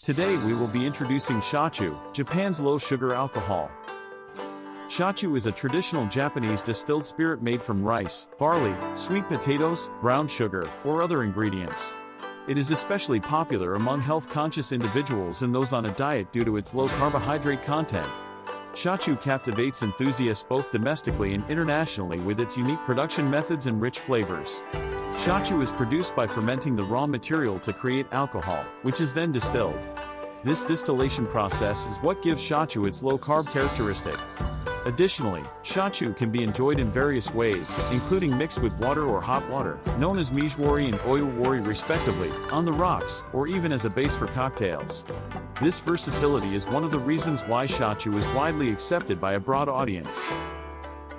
Today we will be introducing Shochu, Japan's low-sugar alcohol. Shochu is a traditional Japanese distilled spirit made from rice, barley, sweet potatoes, brown sugar, or other ingredients. It is especially popular among health-conscious individuals and those on a diet due to its low carbohydrate content. Shochu captivates enthusiasts both domestically and internationally with its unique production methods and rich flavors. Shochu is produced by fermenting the raw material to create alcohol, which is then distilled. This distillation process is what gives Shochu its low-carb characteristic. Additionally, Shochu can be enjoyed in various ways, including mixed with water or hot water, known as mijiwari and oyuwari respectively, on the rocks, or even as a base for cocktails. This versatility is one of the reasons why Shochu is widely accepted by a broad audience.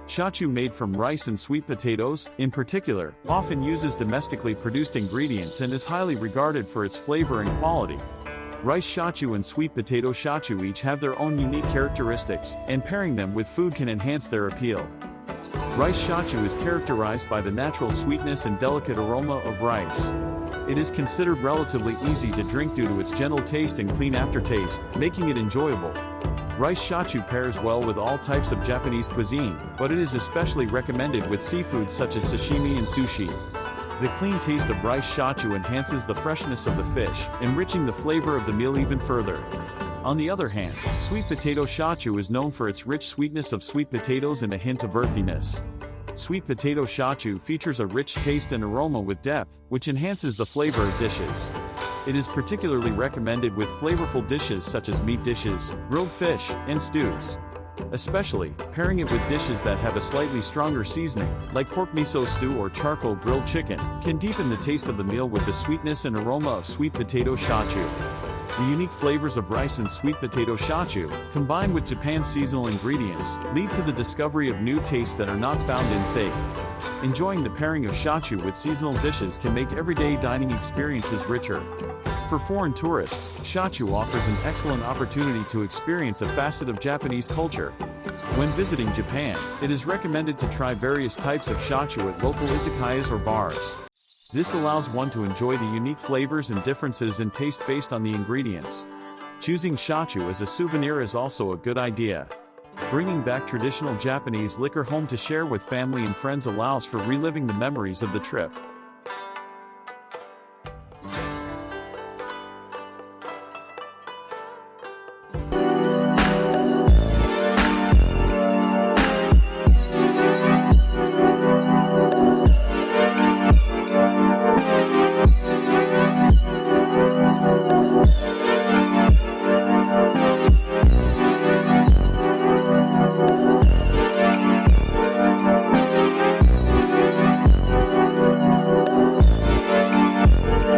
Shochu made from rice and sweet potatoes, in particular, often uses domestically produced ingredients and is highly regarded for its flavor and quality. Rice shochu and sweet potato shochu each have their own unique characteristics, and pairing them with food can enhance their appeal. Rice shochu is characterized by the natural sweetness and delicate aroma of rice. It is considered relatively easy to drink due to its gentle taste and clean aftertaste, making it enjoyable. Rice shochu pairs well with all types of Japanese cuisine, but it is especially recommended with seafood such as sashimi and sushi. The clean taste of rice shochu enhances the freshness of the fish, enriching the flavor of the meal even further. On the other hand, sweet potato shochu is known for its rich sweetness of sweet potatoes and a hint of earthiness. Sweet potato shochu features a rich taste and aroma with depth, which enhances the flavor of dishes. It is particularly recommended with flavorful dishes such as meat dishes, grilled fish, and stews. Especially, pairing it with dishes that have a slightly stronger seasoning, like pork miso stew or charcoal grilled chicken, can deepen the taste of the meal with the sweetness and aroma of sweet potato shochu. The unique flavors of rice and sweet potato shochu, combined with Japan's seasonal ingredients, lead to the discovery of new tastes that are not found in sake. Enjoying the pairing of shochu with seasonal dishes can make everyday dining experiences richer. For foreign tourists, Shochu offers an excellent opportunity to experience a facet of Japanese culture. When visiting Japan, it is recommended to try various types of shochu at local izakayas or bars. This allows one to enjoy the unique flavors and differences in taste based on the ingredients. Choosing shochu as a souvenir is also a good idea. Bringing back traditional Japanese liquor home to share with family and friends allows for reliving the memories of the trip.